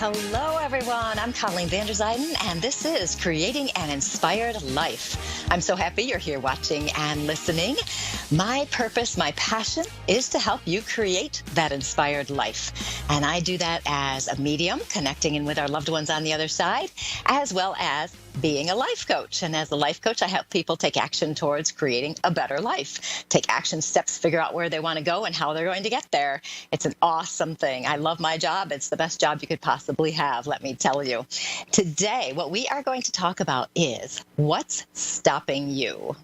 Hello, everyone. I'm Colleen Vanderzyden, and this is Creating an Inspired Life. I'm so happy you're here watching and listening. My purpose, my passion is to help you create that inspired life. And I do that as a medium, connecting in with our loved ones on the other side, as well as being a life coach. And as a life coach, I help people take action towards creating a better life, take action steps, figure out where they want to go and how they're going to get there. It's an awesome thing. I love my job. It's the best job you could possibly have, let me tell you. Today, what we are going to talk about is what's stopping you.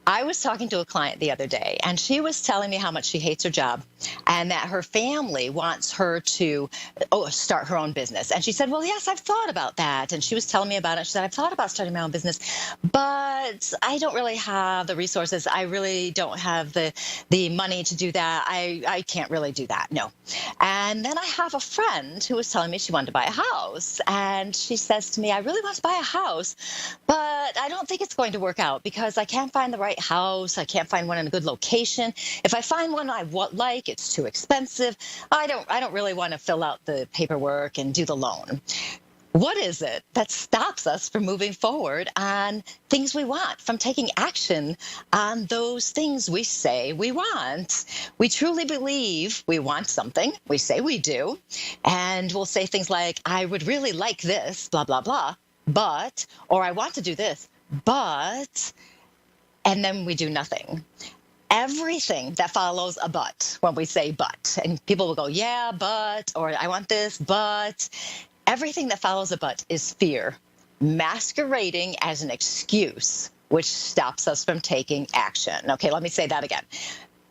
I was talking to a client the other day, and she was telling me how much she hates her job and that her family wants her to start her own business. And she said, well, yes, I've thought about that. And she was telling me about it. She said, I've thought about starting my own business, but I don't really have the resources. I really don't have the money to do that. I can't really do that. No. And then I have a friend who was telling me she wanted to buy a house. And she says to me, I really want to buy a house, but I don't think it's going to work out because I can't find the right house. I can't find one in a good location. If I find one I like, it's too expensive. I don't really want to fill out the paperwork and do the loan. What is it that stops us from moving forward on things we want, from taking action on those things we say we want? We truly believe we want something. We say we do. And we'll say things like, I would really like this, blah, blah, blah, but, or I want to do this, but, and then we do nothing. Everything that follows a but, when we say but, and people will go, yeah, but, or I want this, but, everything that follows a but is fear masquerading as an excuse, which stops us from taking action. Okay, let me say that again.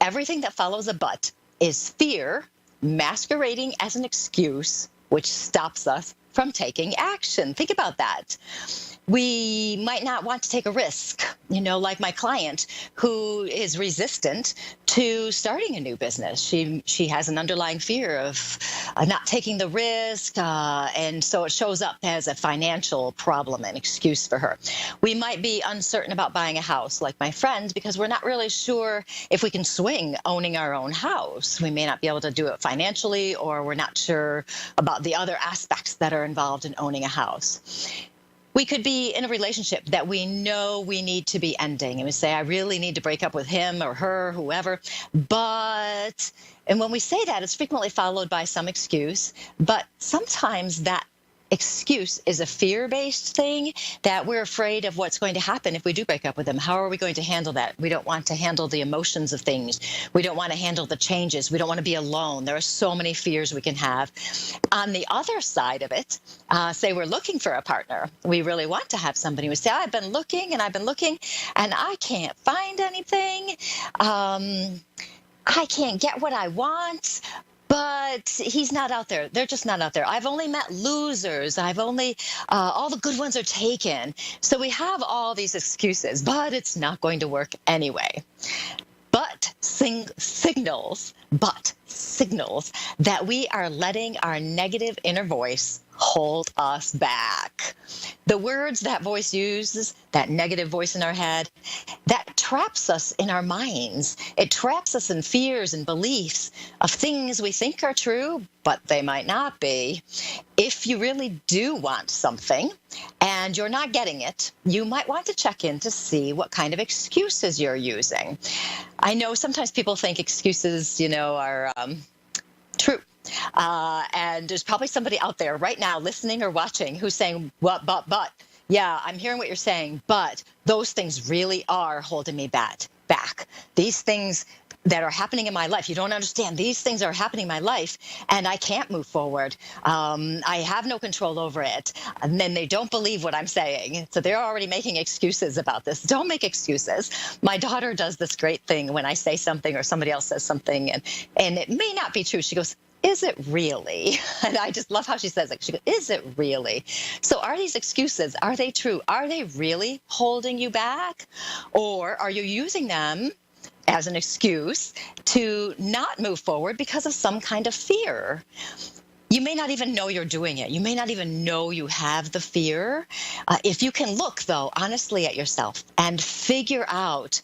Everything that follows a but is fear masquerading as an excuse, which stops us from taking action. Think about that. We might not want to take a risk, like my client who is resistant to starting a new business. She has an underlying fear of not taking the risk, and so it shows up as a financial problem, an excuse for her. We might be uncertain about buying a house, like my friend, because we're not really sure if we can swing owning our own house. We may not be able to do it financially, or we're not sure about the other aspects that are involved in owning a house. We could be in a relationship that we know we need to be ending, and we say, I really need to break up with him or her, whoever, but, and when we say that, it's frequently followed by some excuse, but sometimes that excuse is a fear-based thing, that we're afraid of what's going to happen if we do break up with them. How are we going to handle that? We don't want to handle the emotions of things. We don't want to handle the changes. We don't want to be alone. There are so many fears we can have. On the other side of it, say we're looking for a partner. We really want to have somebody. We say, I've been looking and I can't find anything. I can't get what I want. But he's not out there. They're just not out there. I've only met losers. All the good ones are taken. So we have all these excuses, but it's not going to work anyway. But signals that we are letting our negative inner voice hold us back. The words that voice uses, that negative voice in our head, that traps us in our minds. It traps us in fears and beliefs of things we think are true, but they might not be. If you really do want something and you're not getting it, you might want to check in to see what kind of excuses you're using. I know sometimes people think excuses, are true. And there's probably somebody out there right now listening or watching who's saying, what, but, yeah, I'm hearing what you're saying, but those things really are holding me back. These things that are happening in my life, you don't understand. These things are happening in my life, and I can't move forward. I have no control over it. And then they don't believe what I'm saying. So they're already making excuses about this. Don't make excuses. My daughter does this great thing when I say something or somebody else says something, and it may not be true. She goes, is it really? And I just love how she says it. She goes, is it really? So are these excuses, are they true? Are they really holding you back? Or are you using them as an excuse to not move forward because of some kind of fear? You may not even know you're doing it. You may not even know you have the fear. If you can look, though, honestly at yourself and figure out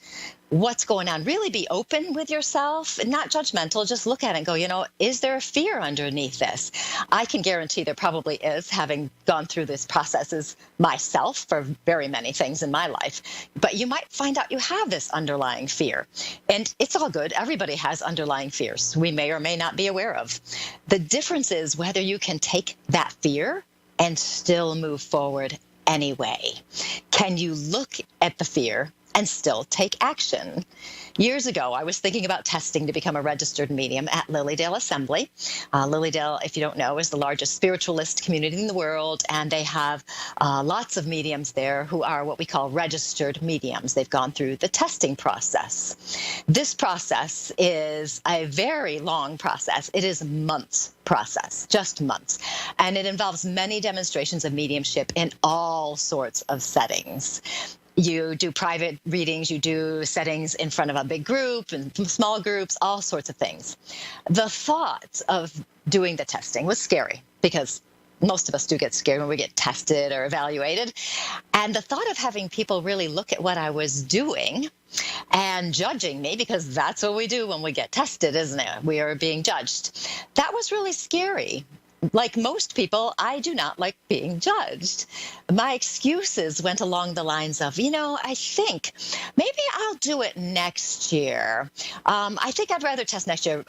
what's going on. Really be open with yourself and not judgmental. Just look at it and go, is there a fear underneath this? I can guarantee there probably is, having gone through these processes myself for very many things in my life. But you might find out you have this underlying fear. And it's all good. Everybody has underlying fears we may or may not be aware of. The difference is whether you can take that fear and still move forward anyway. Can you look at the fear and still take action? Years ago, I was thinking about testing to become a registered medium at Lilydale Assembly. Lilydale, if you don't know, is the largest spiritualist community in the world, and they have lots of mediums there who are what we call registered mediums. They've gone through the testing process. This process is a very long process. It is months process, just months. And it involves many demonstrations of mediumship in all sorts of settings. You do private readings, you do settings in front of a big group and small groups, all sorts of things. The thought of doing the testing was scary because most of us do get scared when we get tested or evaluated. And the thought of having people really look at what I was doing and judging me, because that's what we do when we get tested, isn't it? We are being judged. That was really scary. Like most people, I do not like being judged. My excuses went along the lines of, I think maybe I'll do it next year. I think I'd rather test next year.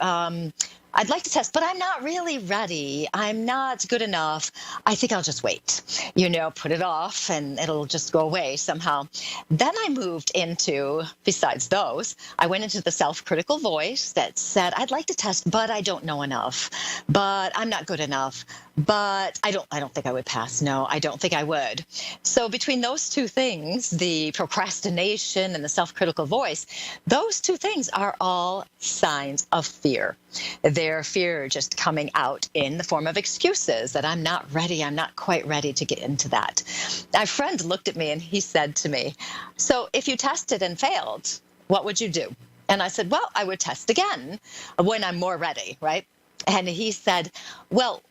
I'd like to test, but I'm not really ready. I'm not good enough. I think I'll just wait, put it off and it'll just go away somehow. Then I moved into, besides those, I went into the self-critical voice that said, I'd like to test, but I don't know enough, but I'm not good enough, but I don't think I would pass. No, I don't think I would. So between those two things, the procrastination and the self-critical voice, those two things are all signs of fear. Their fear just coming out in the form of excuses that I'm not ready. I'm not quite ready to get into that. My friend looked at me and he said to me, so if you tested and failed, what would you do? And I said, well, I would test again when I'm more ready, right? And he said, well,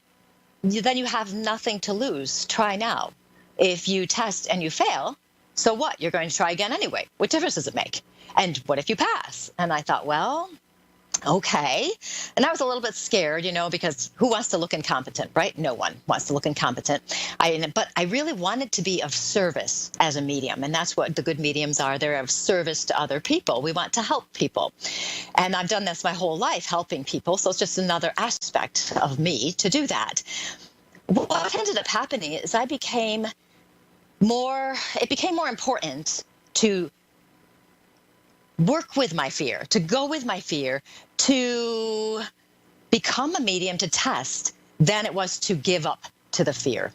then you have nothing to lose. Try now. If you test and you fail, so what? You're going to try again anyway. What difference does it make? And what if you pass? And I thought, well, okay. And I was a little bit scared, because who wants to look incompetent, right? No one wants to look incompetent. But I really wanted to be of service as a medium. And that's what the good mediums are. They're of service to other people. We want to help people. And I've done this my whole life, helping people. So it's just another aspect of me to do that. What ended up happening is it became more important to work with my fear, to go with my fear, to become a medium, to test, than it was to give up to the fear.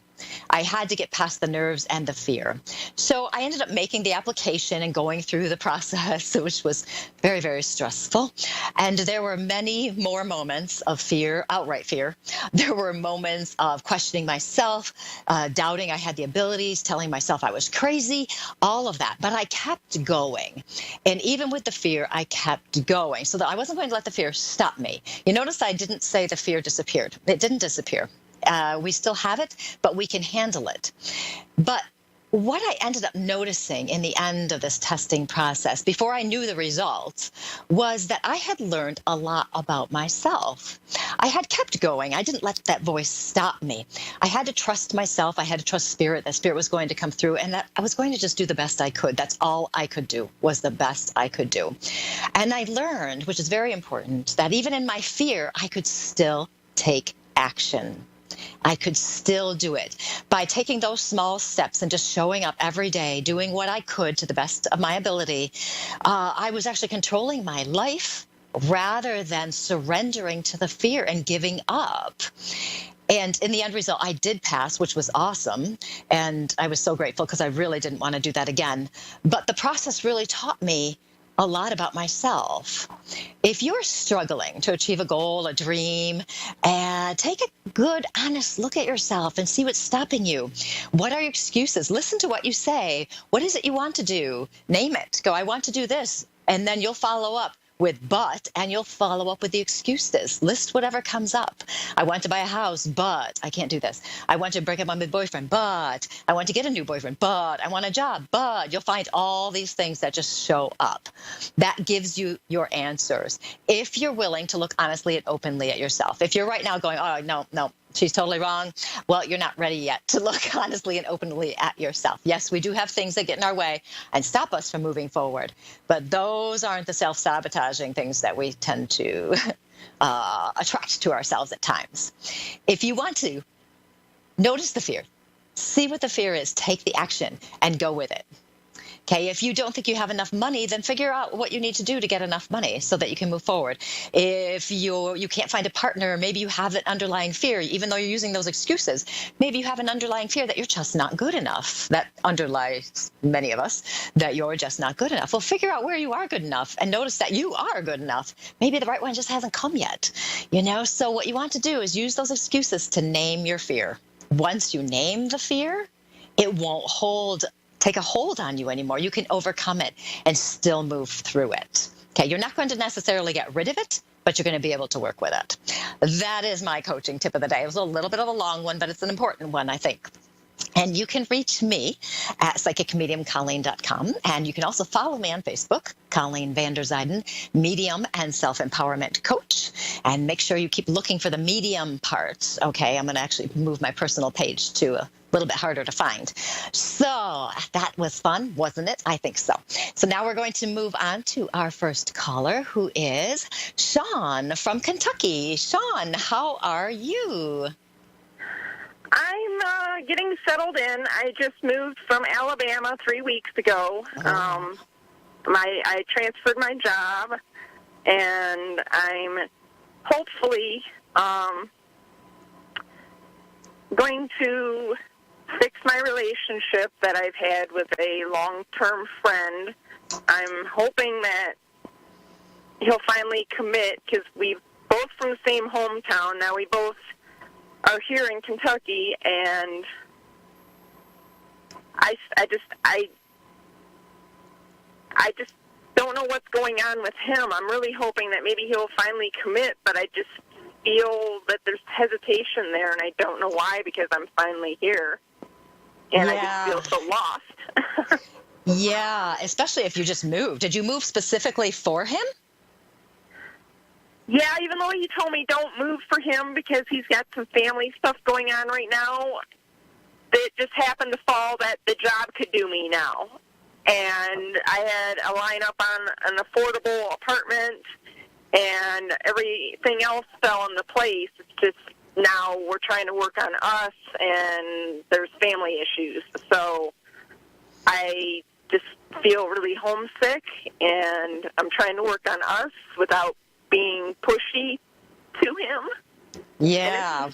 I had to get past the nerves and the fear. So I ended up making the application and going through the process, which was very, very stressful. And there were many more moments of fear, outright fear. There were moments of questioning myself, doubting I had the abilities, telling myself I was crazy, all of that. But I kept going. And even with the fear, I kept going so that I wasn't going to let the fear stop me. You notice I didn't say the fear disappeared. It didn't disappear. We still have it, but we can handle it. But what I ended up noticing in the end of this testing process, before I knew the results, was that I had learned a lot about myself. I had kept going. I didn't let that voice stop me. I had to trust myself. I had to trust spirit. That spirit was going to come through, and that I was going to just do the best I could. That's all I could do, was the best I could do. And I learned, which is very important, that even in my fear, I could still take action. I could still do it by taking those small steps and just showing up every day, doing what I could to the best of my ability. I was actually controlling my life rather than surrendering to the fear and giving up. And in the end result, I did pass, which was awesome. And I was so grateful because I really didn't want to do that again. But the process really taught me a lot about myself. If you're struggling to achieve a goal, a dream, take a good, honest look at yourself and see what's stopping you. What are your excuses? Listen to what you say. What is it you want to do? Name it. Go, I want to do this. And then you'll follow up. with but, and you'll follow up with the excuses. List whatever comes up. I want to buy a house, but I can't do this. I want to break up with my boyfriend, but I want to get a new boyfriend, but I want a job, but you'll find all these things that just show up. That gives you your answers. If you're willing to look honestly and openly at yourself, if you're right now going, oh, no, she's totally wrong. Well, you're not ready yet to look honestly and openly at yourself. Yes, we do have things that get in our way and stop us from moving forward, but those aren't the self-sabotaging things that we tend to attract to ourselves at times. If you want to, notice the fear. See what the fear is, take the action, and go with it. Okay, if you don't think you have enough money, then figure out what you need to do to get enough money so that you can move forward. If you can't find a partner, maybe you have an underlying fear, even though you're using those excuses. Maybe you have an underlying fear that you're just not good enough. That underlies many of us, that you're just not good enough. Well, figure out where you are good enough and notice that you are good enough. Maybe the right one just hasn't come yet. So what you want to do is use those excuses to name your fear. Once you name the fear, it won't take a hold on you anymore. You can overcome it and still move through it. Okay, you're not going to necessarily get rid of it, but you're going to be able to work with it. That is my coaching tip of the day. It was a little bit of a long one, but it's an important one, I think. And you can reach me at psychicmediumcolleen.com. And you can also follow me on Facebook, Colleen Vanderzyden, medium and self-empowerment coach. And make sure you keep looking for the medium part. Okay, I'm going to actually move my personal page to a little bit harder to find. So that was fun, wasn't it? I think so. So now we're going to move on to our first caller, who is Sean from Kentucky. Sean, how are you? I'm getting settled in. I just moved from Alabama 3 weeks ago. I transferred my job, and I'm hopefully going to fix my relationship that I've had with a long-term friend. I'm hoping that he'll finally commit, because we both from the same hometown. Now we both are here in Kentucky, and I just don't know what's going on with him. I'm really hoping that maybe he'll finally commit, but I just feel that there's hesitation there, and I don't know why, because I'm finally here, and I just feel so lost. Yeah, especially if you just moved. Did you move specifically for him? Yeah, even though he told me don't move for him because he's got some family stuff going on right now, it just happened to fall that the job could do me now. And I had a lineup on an affordable apartment, and everything else fell into place. It's just now we're trying to work on us, and there's family issues. So I just feel really homesick, and I'm trying to work on us without being pushy to him. Yeah.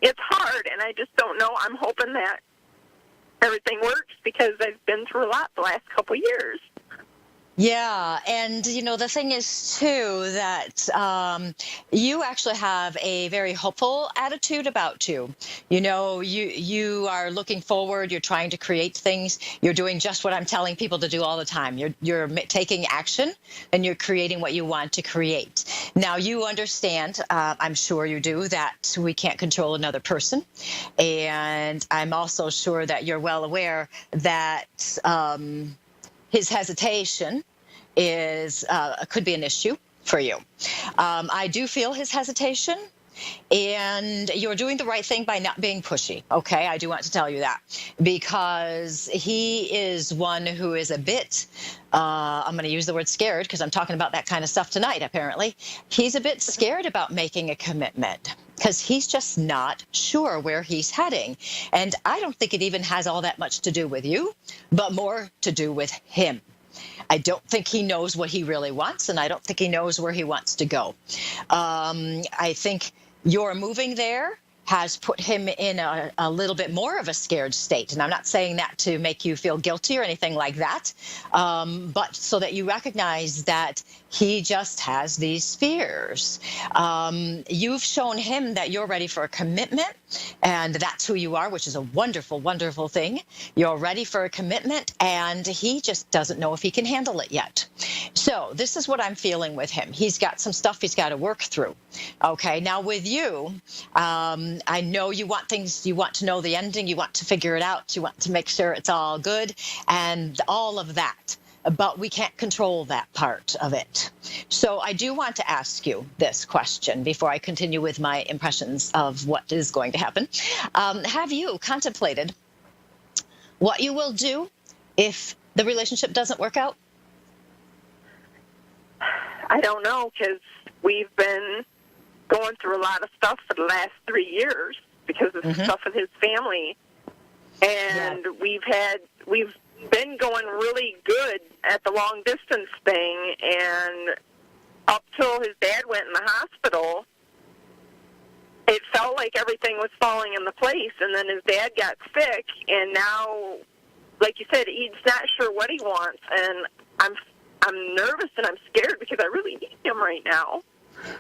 It's hard, and I just don't know. I'm hoping that everything works because I've been through a lot the last couple of years. Yeah, and the thing is too that you actually have a very hopeful attitude about you. You are looking forward. You're trying to create things. You're doing just what I'm telling people to do all the time. You're taking action, and you're creating what you want to create. Now you understand, I'm sure you do, that we can't control another person, and I'm also sure that you're well aware that his hesitation could be an issue for you. I do feel his hesitation, and you're doing the right thing by not being pushy. Okay, I do want to tell you that, because he is one who is a bit, I'm going to use the word scared because I'm talking about that kind of stuff tonight, apparently. He's a bit scared about making a commitment because he's just not sure where he's heading. And I don't think it even has all that much to do with you, but more to do with him. I don't think he knows what he really wants, and I don't think he knows where he wants to go. I think you're moving there has put him in a little bit more of a scared state. And I'm not saying that to make you feel guilty or anything like that, but so that you recognize that he just has these fears. You've shown him that you're ready for a commitment, and that's who you are, which is a wonderful, wonderful thing. You're ready for a commitment, and he just doesn't know if he can handle it yet. So this is what I'm feeling with him. He's got some stuff he's got to work through. Okay, now with you, I know you want things, you want to know the ending, you want to figure it out, you want to make sure it's all good, and all of that. But we can't control that part of it. So I do want to ask you this question before I continue with my impressions of what is going to happen. Have you contemplated what you will do if the relationship doesn't work out? I don't know, because we've been going through a lot of stuff for the last 3 years because of stuff with his family. And we've been going really good at the long distance thing, and up till his dad went in the hospital, it felt like everything was falling into place, and then his dad got sick, and now, like you said, he's not sure what he wants, and I'm nervous and I'm scared because I really need him right now.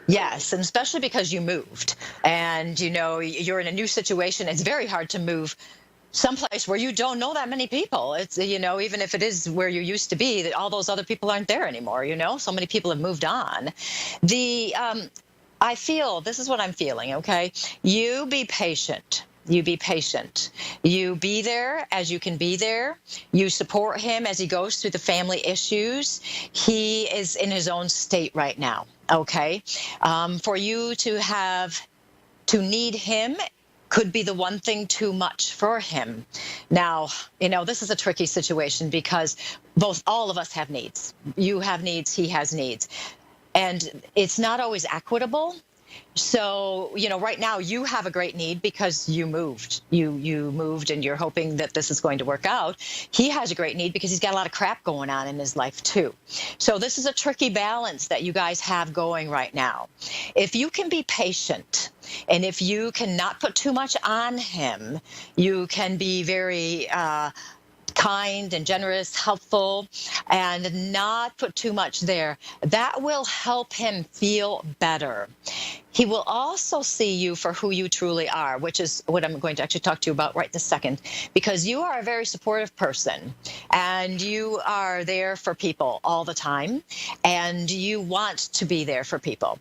Yes, and especially because you moved, and you're in a new situation. It's very hard to move someplace where you don't know that many people. It's, even if it is where you used to be, that all those other people aren't there anymore, so many people have moved on. I feel, this is what I'm feeling, okay? You be patient. You be patient. You be there as you can be there. You support him as he goes through the family issues. He is in his own state right now, okay? For you to need him could be the one thing too much for him. Now, this is a tricky situation because all of us have needs. You have needs, he has needs. And it's not always equitable. So, right now you have a great need because you moved. You moved and you're hoping that this is going to work out. He has a great need because he's got a lot of crap going on in his life too. So this is a tricky balance that you guys have going right now. If you can be patient and if you cannot put too much on him, you can be very kind and generous, helpful, and not put too much there. That will help him feel better. He will also see you for who you truly are, which is what I'm going to actually talk to you about right this second, because you are a very supportive person and you are there for people all the time and you want to be there for people.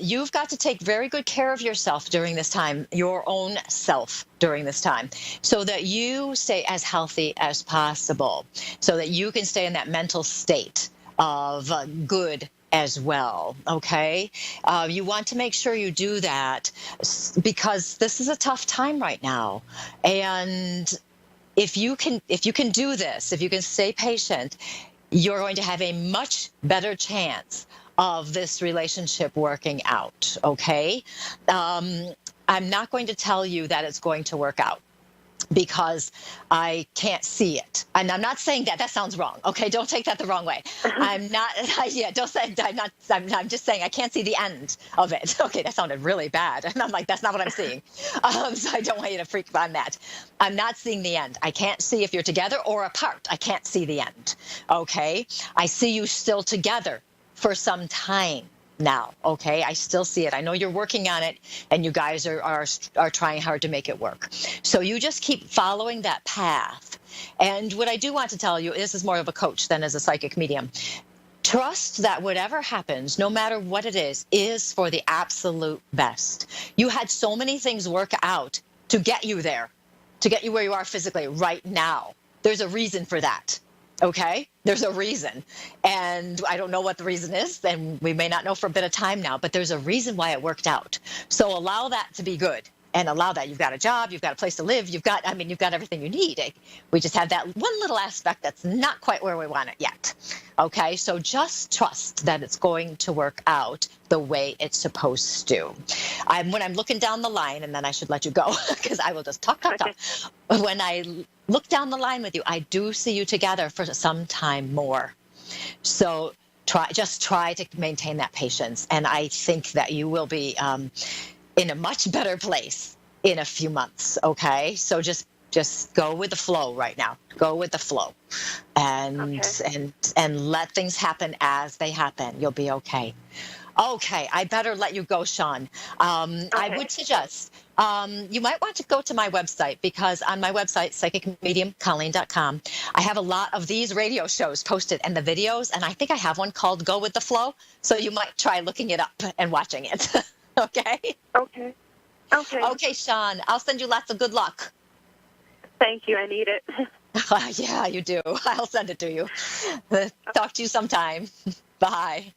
You've got to take very good care of yourself during this time, your own self during this time, so that you stay as healthy as possible, so that you can stay in that mental state of good as well, okay? You want to make sure you do that because this is a tough time right now. And if you can do this, if you can stay patient, you're going to have a much better chance of this relationship working out, okay? I'm not going to tell you that it's going to work out because I can't see it. And I'm not saying that. That sounds wrong. Okay, don't take that the wrong way. I'm not, don't say, I'm just saying I can't see the end of it. Okay, that sounded really bad. And I'm like, that's not what I'm seeing. So I don't want you to freak on that. I'm not seeing the end. I can't see if you're together or apart. I can't see the end. Okay, I see you still together for some time now, okay? I still see it. I know you're working on it, and you guys are trying hard to make it work. So you just keep following that path. And what I do want to tell you, this is more of a coach than as a psychic medium. Trust that whatever happens, no matter what it is for the absolute best. You had so many things work out to get you there, to get you where you are physically right now. There's a reason for that. Okay, there's a reason. And I don't know what the reason is, and we may not know for a bit of time now, but there's a reason why it worked out. So allow that to be good and allow that. You've got a job, you've got a place to live, you've got everything you need. We just have that one little aspect that's not quite where we want it yet. Okay, so just trust that it's going to work out the way it's supposed to. When I'm looking down the line, and then I should let you go because I will just talk. When I look down the line with you, I do see you together for some time more. So try to maintain that patience. And I think that you will be in a much better place in a few months. Okay. So just go with the flow right now. Go with the flow and Okay. and let things happen as they happen. You'll be okay. Okay, I better let you go, Sean. I Okay. would suggest you might want to go to my website, because on my website, psychicmediumcolleen.com, I have a lot of these radio shows posted and the videos, and I think I have one called Go with the Flow. So you might try looking it up and watching it. Okay? Okay. Okay. Okay, Sean, I'll send you lots of good luck. Thank you. I need it. Yeah, you do. I'll send it to you. Talk to you sometime. Bye.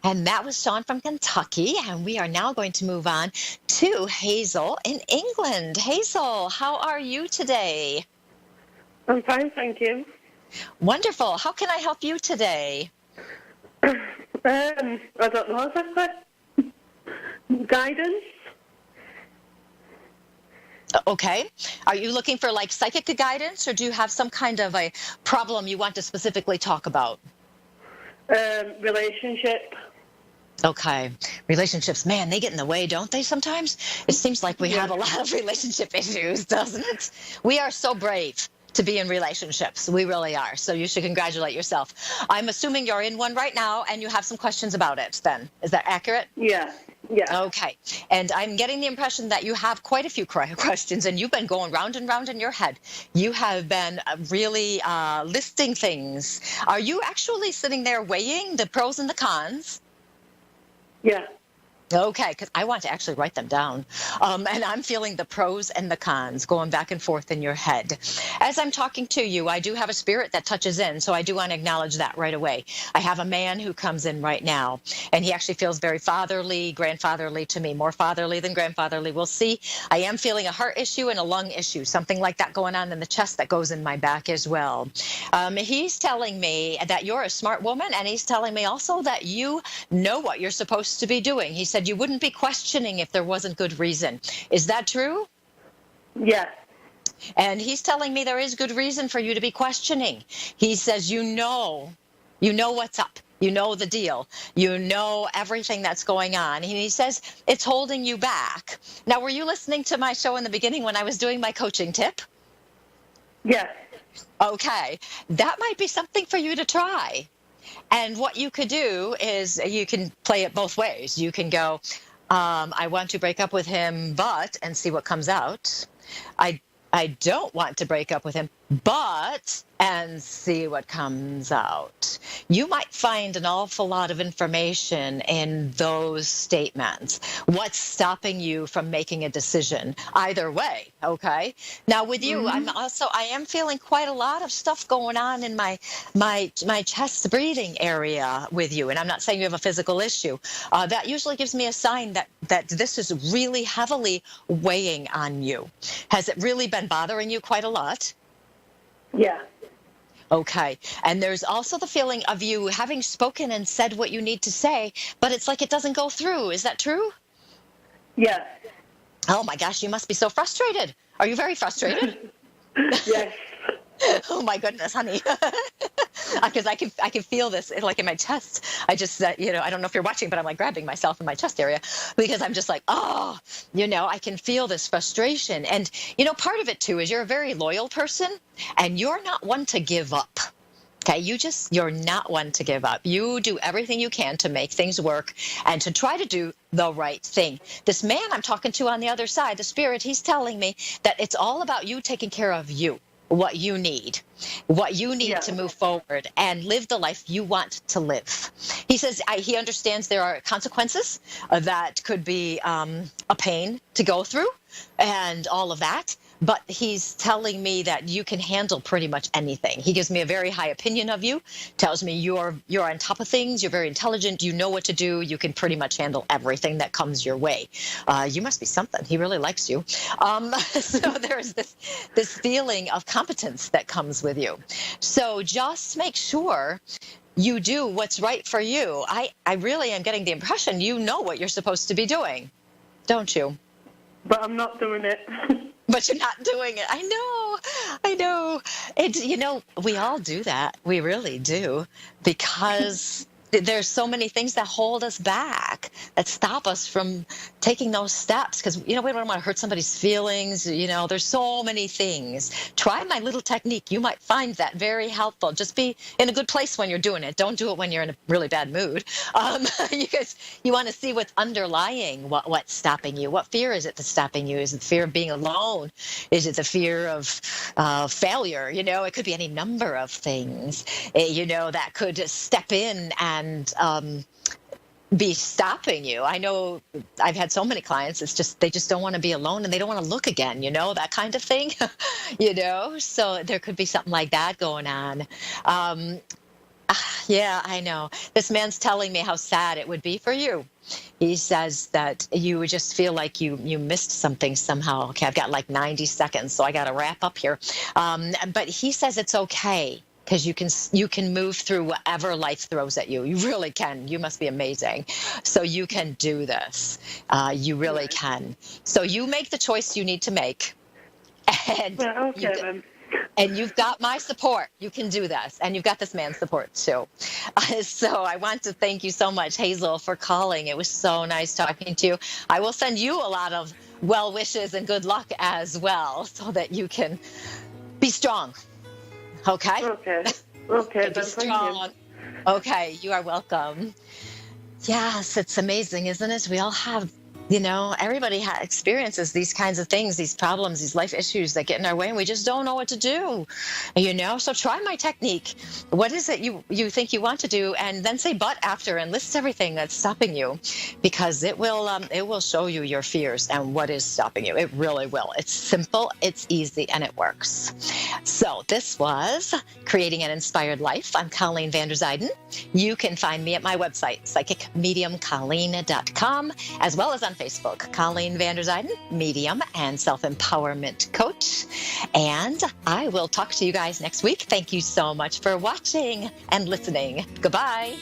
And that was Sean from Kentucky. And we are now going to move on to Hazel in England. Hazel, how are you today? I'm fine, thank you. Wonderful. How can I help you today? I don't know if I've got guidance. Okay. Are you looking for like psychic guidance, or do you have some kind of a problem you want to specifically talk about? Relationship. Okay. Relationships, man, they get in the way, don't they, sometimes? It seems like we have a lot of relationship issues, doesn't it? We are so brave to be in relationships. We really are. So you should congratulate yourself. I'm assuming you're in one right now and you have some questions about it then. Is that accurate? Yeah. Okay. And I'm getting the impression that you have quite a few questions, and you've been going round and round in your head. You have been really listing things. Are you actually sitting there weighing the pros and the cons? Yeah. Okay, because I want to actually write them down. And I'm feeling the pros and the cons going back and forth in your head. As I'm talking to you, I do have a spirit that touches in, so I do want to acknowledge that right away. I have a man who comes in right now, and he actually feels very fatherly, grandfatherly to me, more fatherly than grandfatherly. We'll see. I am feeling a heart issue and a lung issue, something like that going on in the chest that goes in my back as well. He's telling me that you're a smart woman, and he's telling me also that you know what you're supposed to be doing. He said you wouldn't be questioning if there wasn't good reason. Is that true? Yeah. And he's telling me there is good reason for you to be questioning. He says you know what's up. You know the deal. You know everything that's going on. And he says it's holding you back. Now, were you listening to my show in the beginning when I was doing my coaching tip? Yeah. Okay. That might be something for you to try. And what you could do is you can play it both ways. You can go, I want to break up with him, and see what comes out. I don't want to break up with him, and see what comes out. You might find an awful lot of information in those statements. What's stopping you from making a decision? Either way, okay? Now with you, I am feeling quite a lot of stuff going on in my chest breathing area with you, and I'm not saying you have a physical issue. That usually gives me a sign that this is really heavily weighing on you. Has it really been bothering you quite a lot? Yeah. Okay. And there's also the feeling of you having spoken and said what you need to say, but it's like it doesn't go through. Is that true? Yeah. Oh my gosh, you must be so frustrated. Are you very frustrated? Yes. Oh my goodness, honey. Because I can feel this like in my chest. I just, I don't know if you're watching, but I'm like grabbing myself in my chest area, because I'm just like, I can feel this frustration. And, part of it too is you're a very loyal person, and you're not one to give up. Okay, you're not one to give up. You do everything you can to make things work and to try to do the right thing. This man I'm talking to on the other side, the spirit, he's telling me that it's all about you taking care of you. What you need to move forward and live the life you want to live. He says he understands there are consequences that could be a pain to go through and all of that. But he's telling me that you can handle pretty much anything. He gives me a very high opinion of you, tells me you're on top of things, you're very intelligent, you know what to do, you can pretty much handle everything that comes your way. You must be something. He really likes you. So there's this feeling of competence that comes with you. So just make sure you do what's right for you. I really am getting the impression you know what you're supposed to be doing, don't you? But I'm not doing it. But you're not doing it. I know. We all do that. We really do. Because there's so many things that hold us back. that stop us from taking those steps, because we don't want to hurt somebody's feelings. There's so many things. Try my little technique. You might find that very helpful. Just be in a good place when you're doing it. Don't do it when you're in a really bad mood. Because you want to see what's underlying what's stopping you. What fear is it that's stopping you? Is it the fear of being alone? Is it the fear of failure? It could be any number of things, that could step in and be stopping you. I know I've had so many clients, it's just, they just don't want to be alone and they don't want to look again, that kind of thing, so there could be something like that going on. Yeah, I know. This man's telling me how sad it would be for you. He says that you would just feel like you missed something somehow. Okay, I've got like 90 seconds, so I got to wrap up here. But he says it's okay, because you can move through whatever life throws at you. You really can. You must be amazing. So you can do this. You really can. So you make the choice you need to make. And Okay, then. And you've got my support. You can do this. And you've got this man's support, too. So I want to thank you so much, Hazel, for calling. It was so nice talking to you. I will send you a lot of well wishes and good luck as well, so that you can be strong. Okay? Okay, Be then. strong. Thank you. Okay, you are welcome. Yes, it's amazing, isn't it? We all have, everybody experiences these kinds of things, these problems, these life issues that get in our way, and we just don't know what to do, So try my technique. What is it you think you want to do? And then say but after and list everything that's stopping you, because it will show you your fears and what is stopping you. It really will. It's simple, it's easy, and it works. So this was Creating an Inspired Life. I'm Colleen Vanderzyden. You can find me at my website, psychicmediumcolleen.com, as well as on Facebook, Colleen Vanderzyden, medium and self-empowerment coach. And I will talk to you guys next week. Thank you so much for watching and listening. Goodbye.